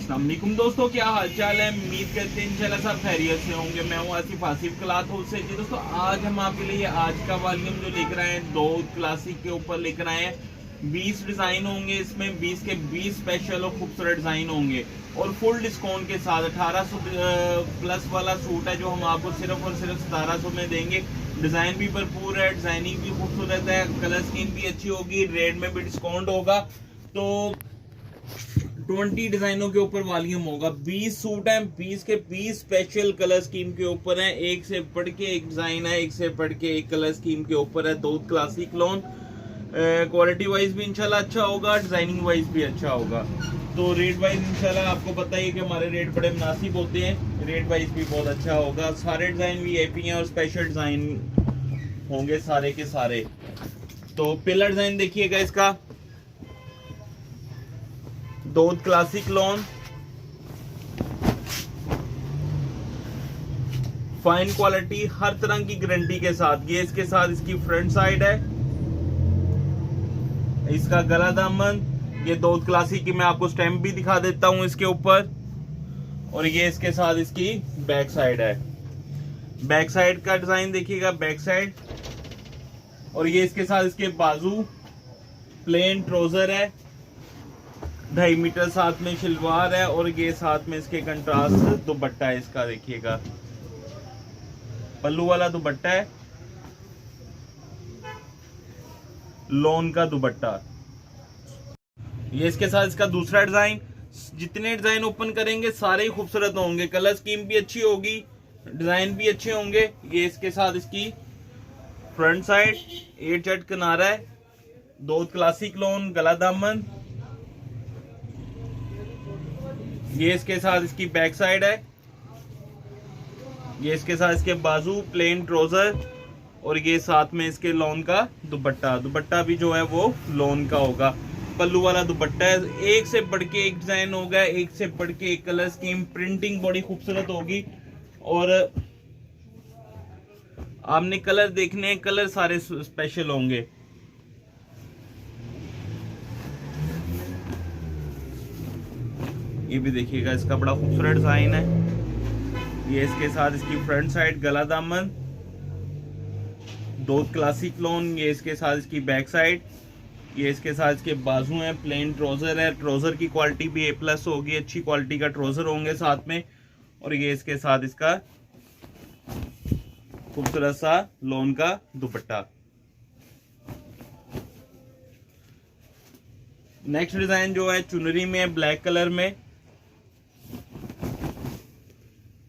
अस्सलाम वालेकुम दोस्तों, क्या हाल चाल है। उम्मीद करते हैं इंशाल्लाह सब खैरियत से होंगे। मैं हूं आसिफ आसिफ क्लॉथ हाउस से। जी दोस्तों, आज हम आपके लिए आज का वॉल्यूम जो लेकर आए हैं, दो क्लासिक के ऊपर लेकर आए हैं। 20 डिजाइन होंगे इसमें, 20 के 20 स्पेशल और खूबसूरत डिजाइन होंगे और फुल डिस्काउंट के साथ 1800 प्लस वाला सूट है जो हम आपको सिर्फ और सिर्फ 1700 में देंगे। डिजाइन भी भरपूर है, डिजाइनिंग भी खूबसूरत है, कलर स्कीम भी अच्छी होगी, रेट में भी डिस्काउंट होगा। तो 20 डिजाइनों के ऊपर वॉल्यूम होगा। 20 सूट हैं, 20 के 20 स्पेशल कलर स्कीम के ऊपर हैं। एक से बढ़ के एक डिजाइन है, एक से बढ़ के एक कलर स्कीम के ऊपर है। दो क्लासिक लोन, क्वालिटी वाइज भी इंशाल्लाह अच्छा होगा, डिजाइनिंग वाइज भी अच्छा होगा। तो रेट वाइज इंशाल्लाह आपको पता ही है कि हमारे रेट बड़े मुनासिब होते हैं, रेट वाइज भी बहुत अच्छा होगा। सारे डिजाइन वीआईपी हैं और स्पेशल डिजाइन होंगे सारे के सारे। तो पहला डिजाइन देखिएगा इसका, दो क्लासिक लॉन, फाइन क्वालिटी, हर तरह की गारंटी के साथ। ये इसके साथ इसकी फ्रंट साइड है, इसका गला दामन। ये दो क्लासिक की मैं आपको स्टैम्प भी दिखा देता हूं इसके ऊपर। और ये इसके साथ इसकी बैक साइड है। बैक साइड का डिजाइन देखिएगा, बैक साइड। और ये इसके साथ इसके बाजू, प्लेन ट्राउजर है, 2.5 मीटर साथ में शलवार है। और ये साथ में इसके कंट्रास्ट दुपट्टा है इसका, देखिएगा पल्लू वाला दुपट्टा है, लॉन का दुपट्टा। ये इसके साथ इसका दूसरा डिजाइन। जितने डिजाइन ओपन करेंगे सारे ही खूबसूरत होंगे, कलर स्कीम भी अच्छी होगी, डिजाइन भी अच्छे होंगे। ये इसके साथ इसकी फ्रंट साइड, 8 चट किनारा है, दो क्लासिक लॉन, गला दामन। ये इसके साथ इसकी बैक साइड है, ये इसके साथ इसके बाजू, प्लेन ट्राउजर। और ये साथ में इसके लॉन का दुपट्टा। दुपट्टा भी जो है वो लॉन का होगा, पल्लू वाला दुपट्टा है। एक से बढ़ के एक डिजाइन होगा, एक से बढ़ के एक कलर स्कीम, प्रिंटिंग बड़ी खूबसूरत होगी। और आपने कलर देखने हैं, कलर सारे स्पेशल होंगे। ये भी देखिएगा, इसका बड़ा खूबसूरत डिजाइन है। ये इसके साथ इसकी फ्रंट साइड, गला दामन, दो क्लासिक लॉन। ये इसके साथ इसकी बैक साइड, ये इसके साथ इसके बाजू हैं, प्लेन ट्राउजर है। ट्राउजर की क्वालिटी भी A+ होगी, अच्छी क्वालिटी का ट्राउजर होंगे साथ में। और ये इसके साथ इसका खूबसूरत सा लॉन का दुपट्टा। नेक्स्ट डिजाइन जो है चुनरी में, ब्लैक कलर में।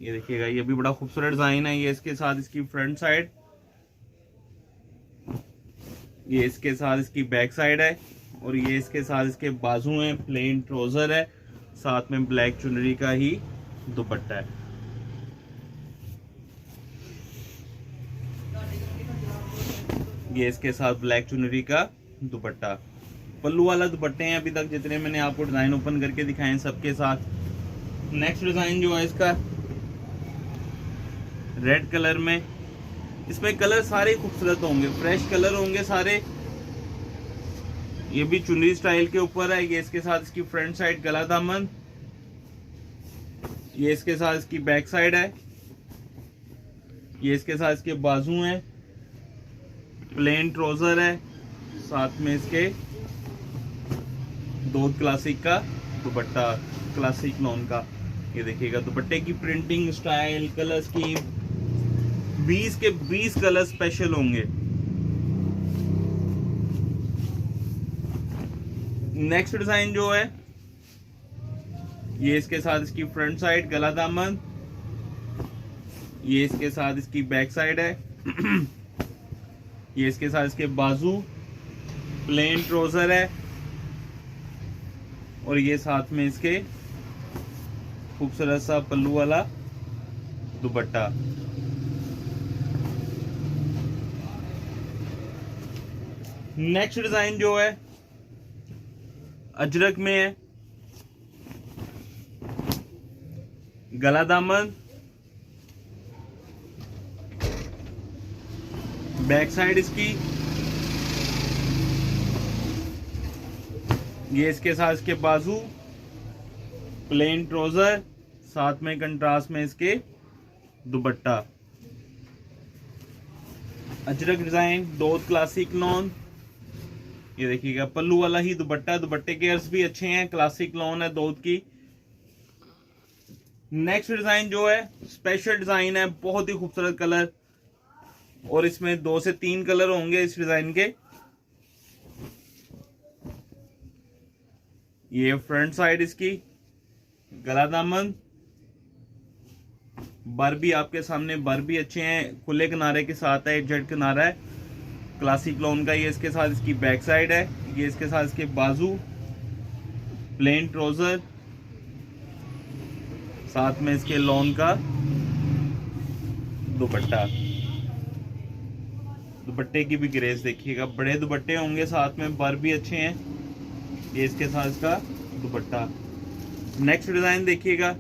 ये देखिएगा, ये भी बड़ा खूबसूरत डिजाइन है। ये इसके साथ इसकी फ्रंट साइड, ये इसके साथ इसकी बैक साइड है। और ये इसके साथ इसके बाजू हैं, प्लेन ट्राउजर है, साथ में ब्लैक चुनरी का ही दुपट्टा है। ये इसके साथ ब्लैक चुनरी का दुपट्टा, पल्लू वाला दुपट्टे हैं अभी तक जितने मैंने आपको डिजाइन ओपन करके दिखाए हैं सबके साथ। नेक्स्ट डिजाइन जो है इसका रेड कलर में। इसमें कलर सारे खूबसूरत होंगे, फ्रेश कलर होंगे सारे। ये भी चुनरी स्टाइल के ऊपर है। ये इसके साथ इसकी फ्रंट साइड, गला दामन। ये इसके साथ इसकी बैक साइड है, ये इसके साथ इसके बाजू हैं, प्लेन ट्राउजर है, साथ में इसके दो क्लासिक का दुपट्टा, क्लासिक लॉन का। ये देखिएगा दुपट्टे की प्रिंटिंग स्टाइल, कलर स्कीम, 20 के 20 कलर स्पेशल होंगे। नेक्स्ट डिजाइन जो है, ये इसके साथ इसकी फ्रंट साइड, गला दामन। ये इसके साथ इसकी बैक साइड है, ये इसके साथ इसके बाजू, प्लेन ट्राउजर है। और ये साथ में इसके खूबसूरत सा पल्लू वाला दुपट्टा। नेक्स्ट डिजाइन जो है अजरक में है, गला दामन, बैक साइड इसकी, ये इसके साथ इसके बाजू, प्लेन ट्राउजर, साथ में कंट्रास्ट में इसके दुपट्टा। अजरक डिजाइन, दोत क्लासिक लॉन, ये देखिएगा पल्लू वाला ही दुपट्टा। दुपट्टे के अर्स भी अच्छे हैं, क्लासिक लॉन है दोत की। नेक्स्ट डिजाइन जो है स्पेशल डिजाइन है, बहुत ही खूबसूरत कलर, और इसमें 2 से 3 कलर होंगे इस डिजाइन के। ये फ्रंट साइड इसकी, गला दामन, बर भी आपके सामने, बर भी अच्छे हैं, खुले किनारे के साथ है, जेड किनारा है, क्लासिक लॉन का। ये इसके साथ इसकी बैक साइड है, ये इसके साथ इसके बाजू, प्लेन ट्राउजर, साथ में इसके लॉन का दुपट्टा। दुपट्टे की भी ग्रेस देखिएगा, बड़े दुपट्टे होंगे, साथ में बर भी अच्छे हैं। ये इसके साथ इसका दुपट्टा। नेक्स्ट डिजाइन देखिएगा,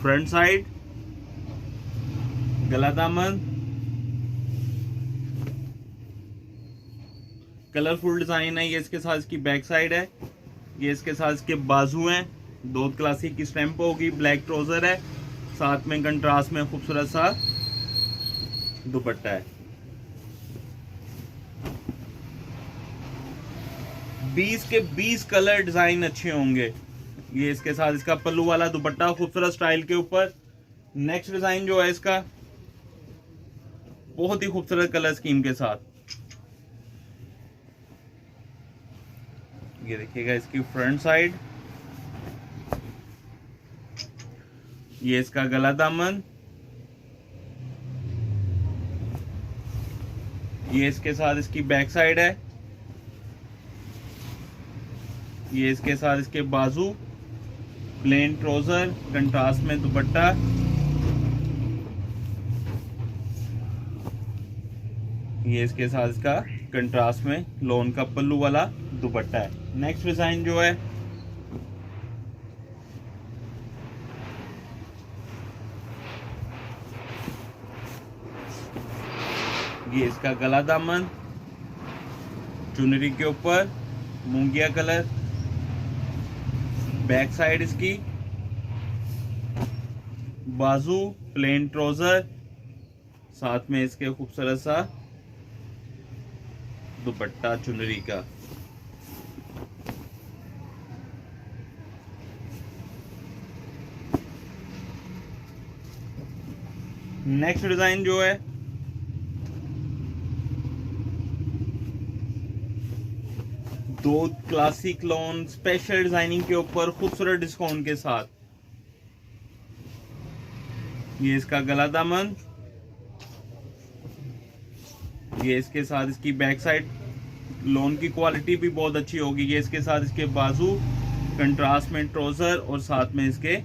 फ्रंट साइड, गला दामन, कलरफुल डिजाइन है। ये इसके साथ इसकी बैक साइड है, ये इसके साथ इसके बाजू हैं, दो क्लासिक की स्टैंप होगी, ब्लैक ट्राउजर है, साथ में कंट्रास्ट में खूबसूरत सा दुपट्टा है। 20 के 20 कलर डिजाइन अच्छे होंगे। ये इसके साथ इसका पल्लू वाला दुपट्टा खूबसूरत स्टाइल के ऊपर। नेक्स्ट डिजाइन जो है इसका बहुत ही खूबसूरत कलर स्कीम के साथ। ये देखिएगा इसकी फ्रंट साइड, ये इसका गला दामन, ये इसके साथ इसकी बैक साइड है, ये इसके साथ इसके बाजू, प्लेन ट्राउजर, कंट्रास्ट में दुपट्टा। ये इसके साथ इसका कंट्रास्ट में लोन का पल्लू वाला दुपट्टा है। नेक्स्ट डिजाइन जो है ये इसका गला दामन, चुनरी के ऊपर मूंगिया कलर, बैक साइड इसकी, बाजू, प्लेन ट्राउजर, साथ में इसके खूबसूरत सा दुपट्टा चुनरी का। नेक्स्ट डिजाइन जो है दो क्लासिक लॉन स्पेशल डिजाइनिंग के ऊपर खूबसूरत डिस्काउंट के साथ। ये इसका गला दामन, ये इसके साथ इसकी बैक साइड, लॉन की क्वालिटी भी बहुत अच्छी होगी। ये इसके साथ इसके बाजू, कंट्रास्ट में ट्राउजर, और साथ में इसके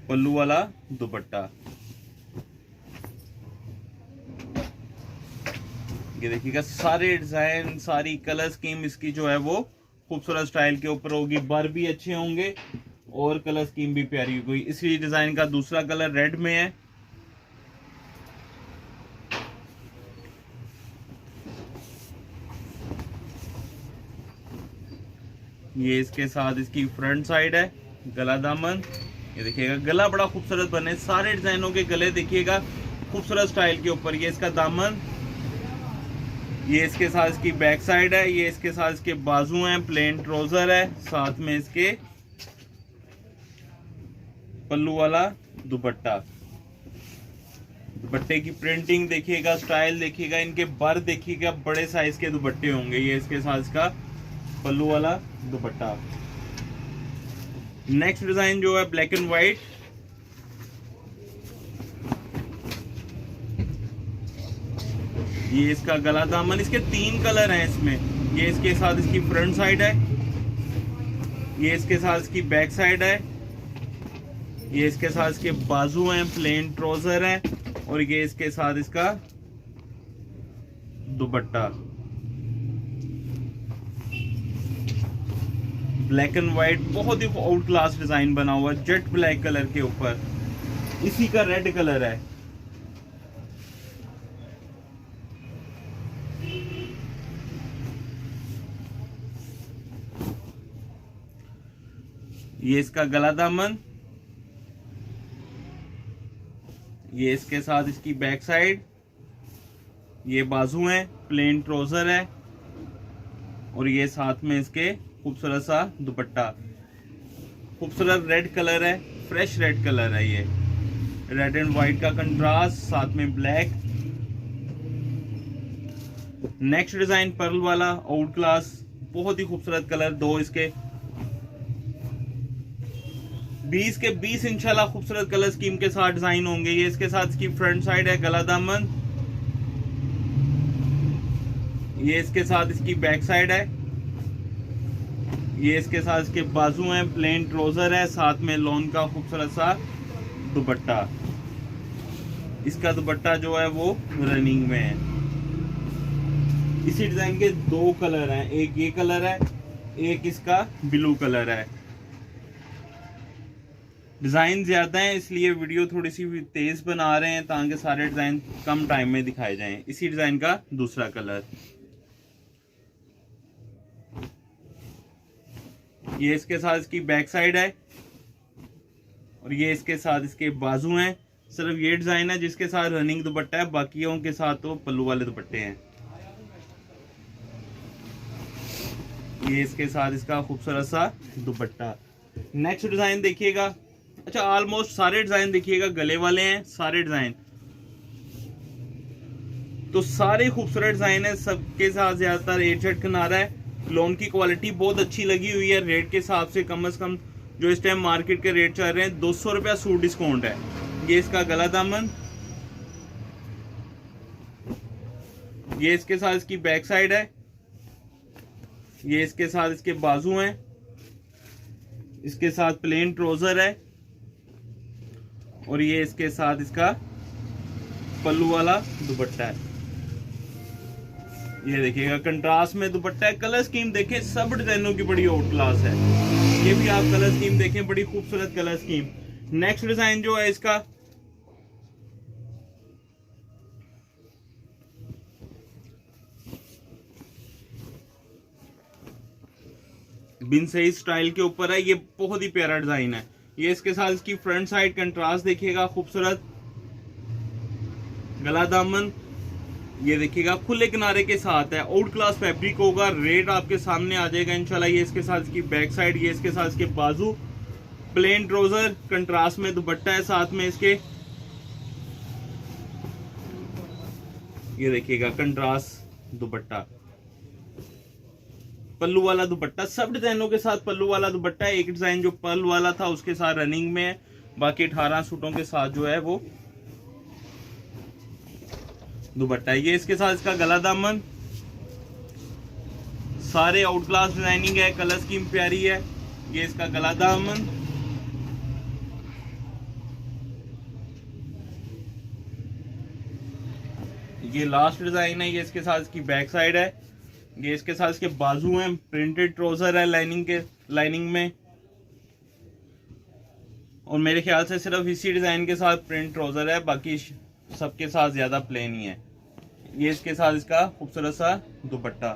पल्लू वाला दुपट्टा। ये देखिएगा सारे डिजाइन, सारी कलर स्कीम इसकी जो है वो खूबसूरत स्टाइल के ऊपर होगी। बर भी अच्छे होंगे और कलर स्कीम भी प्यारी होगी। इसी डिजाइन का दूसरा कलर रेड में है। ये इसके साथ इसकी फ्रंट साइड है, गला दामन। ये देखिएगा गला बड़ा खूबसूरत बने, सारे डिजाइनों के गले देखिएगा खूबसूरत स्टाइल के ऊपर। ये इसका दामन, ये इसके साथ इसकी बैक साइड है, ये इसके साथ इसके बाजू हैं, प्लेन ट्राउजर है, साथ में इसके पल्लू वाला दुपट्टा। दुपट्टे की प्रिंटिंग देखिएगा, स्टाइल देखिएगा, इनके बर देखिएगा, बड़े साइज के दुपट्टे होंगे। ये इसके साथ इसका पल्लू वाला दुपट्टा। नेक्स्ट डिजाइन जो है ब्लैक एंड व्हाइट, ये इसका गला दामन। इसके 3 कलर हैं इसमें। ये इसके साथ इसकी फ्रंट साइड है, ये इसके साथ इसकी बैक साइड है, ये इसके साथ इसके बाजू हैं, प्लेन ट्राउजर है, और ये इसके साथ इसका दुपट्टा। ब्लैक एंड व्हाइट बहुत ही आउट क्लास डिजाइन बना हुआ है, जेट ब्लैक कलर के ऊपर। इसी का रेड कलर है। ये इसका गला दामन, ये इसके साथ इसकी बैक साइड, ये बाजू है, प्लेन ट्राउजर है, और ये साथ में इसके खूबसूरत सा दुपट्टा। खूबसूरत रेड कलर है, फ्रेश रेड कलर है, ये रेड एंड व्हाइट का कंट्रास्ट, साथ में ब्लैक। नेक्स्ट डिजाइन पर्ल वाला आउट क्लास, बहुत ही खूबसूरत कलर, दो इसके 20 के 20 इंशाल्लाह खूबसूरत कलर स्कीम के साथ डिजाइन होंगे। ये इसके साथ इसकी फ्रंट साइड है, गला दामन, ये इसके साथ इसकी बैक साइड है, ये इसके साथ इसके बाजू हैं, प्लेन ट्राउजर है, साथ में लॉन का खूबसूरत सा दुपट्टा। इसका दुपट्टा जो है वो रनिंग में है। इसी डिजाइन के दो कलर हैं, एक ये कलर है, एक इसका ब्लू कलर है। डिजाइन ज्यादा है इसलिए वीडियो थोड़ी सी तेज बना रहे हैं ताकि सारे डिजाइन कम टाइम में दिखाए जाएं। इसी डिजाइन का दूसरा कलर, ये इसके साथ इसकी बैक साइड है, और ये इसके साथ इसके बाजू हैं। सिर्फ ये डिजाइन है जिसके साथ रनिंग दुपट्टा है, बाकियों के साथ तो पल्लू वाले दुपट्टे हैं। ये इसके साथ इसका खूबसूरत सा दुपट्टा। नेक्स्ट डिजाइन देखिएगा, अच्छा ऑलमोस्ट सारे डिजाइन देखिएगा गले वाले हैं, सारे डिजाइन तो सारे खूबसूरत डिजाइन है, सबके साथ ज्यादातर 8 शर्ट किनारा है। लोन की क्वालिटी बहुत अच्छी लगी हुई है। रेट के हिसाब से कम से कम जो इस टाइम मार्केट के रेट चल रहे हैं 200 रुपया सूट डिस्काउंट है। ये इसका गला दामन, ये इसके साथ इसकी बैक साइड है, ये इसके साथ इसके बाजू हैं, इसके साथ प्लेन ट्राउजर है, और ये इसके साथ इसका पल्लू वाला दुपट्टा है। ये देखिएगा कंट्रास्ट में दुपट्टा है। कलर स्कीम देखें, सब डिजाइनों की बड़ी आउट क्लास है। ये भी आप कलर स्कीम देखें, बड़ी खूबसूरत कलर स्कीम। नेक्स्ट डिजाइन जो है इसका बिन सही स्टाइल के ऊपर है, ये बहुत ही प्यारा डिजाइन है। ये इसके साथ इसकी फ्रंट साइड कंट्रास्ट देखिएगा, खूबसूरत गला दामन, ये देखिएगा खुले किनारे के साथ है, आउट क्लास फैब्रिक होगा। रेट आपके सामने आ जाएगा इंशाल्लाह। ये इसके साथ इसकी बैक साइड, ये इसके साथ इसके बाजू, प्लेन ट्राउजर, कंट्रास्ट में दुपट्टा है, साथ में इसके ये देखिएगा कंट्रास्ट दुपट्टा, पल्लू वाला दुपट्टा। सब डिजाइनों के साथ पल्लू वाला दुपट्टा है। एक डिजाइन जो पर्ल वाला था उसके साथ रनिंग में है, बाकी 18 सूटों के साथ जो है वो दुपट्टा है। ये इसके साथ इसका गला दामन, सारे आउट क्लास डिजाइनिंग है, कलर स्कीम प्यारी है। ये इसका गला दामन, ये लास्ट डिजाइन है। ये इसके साथ इसकी बैक साइड है, ये इसके साथ इसके बाजू हैं, प्रिंटेड ट्राउजर है लाइनिंग में, और मेरे ख्याल से सिर्फ इसी डिजाइन के साथ प्रिंट ट्राउजर है, बाकी सबके साथ ज्यादा प्लेन ही है। ये इसके साथ इसका खूबसूरत सा दुपट्टा।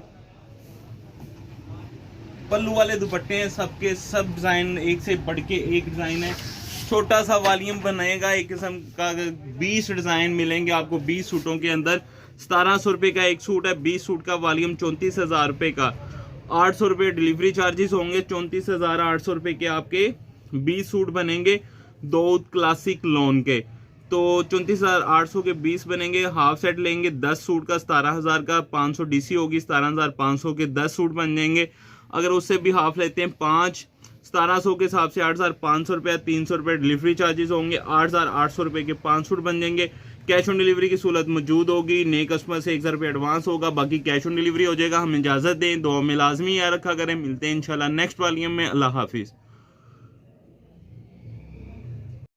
पल्लू वाले दुपट्टे हैं, सबके सब डिजाइन एक से बढ़ के एक डिजाइन है। छोटा सा वॉल्यूम बनाएगा, एक किस्म का 20 डिजाइन मिलेंगे आपको 20 सूटों के अंदर। 1700 रुपये का एक सूट है, 20 सूट का वॉल्यूम 34,000 रुपये का। 800 रुपये डिलीवरी चार्जेस होंगे, 34,800 रुपये के आपके 20 सूट बनेंगे, 2 क्लासिक लॉन के। तो 34,800 के 20 बनेंगे। हाफ सेट लेंगे 10 सूट का 17,000 का, 500 डीसी होगी, 17,500 के 10 सूट बन जाएंगे। अगर उससे भी हाफ लेते हैं 5, 1700 के हिसाब से 8,500 रुपये, 300 रुपये डिलीवरी चार्जेस होंगे, 8,800 रुपये के 5 सूट बन जाएंगे। कैश ऑन डिलीवरी की सहूलत मौजूद होगी। नए कस्टमर से 1,000 रुपये एडवांस होगा, बाकी कैश ऑन डिलीवरी हो जाएगा। हमें इजाजत दें, दुआ में लाजमी याद रखा करें। मिलते हैं इंशाल्लाह नेक्स्ट वॉल्यूम में। अल्लाह हाफिज़।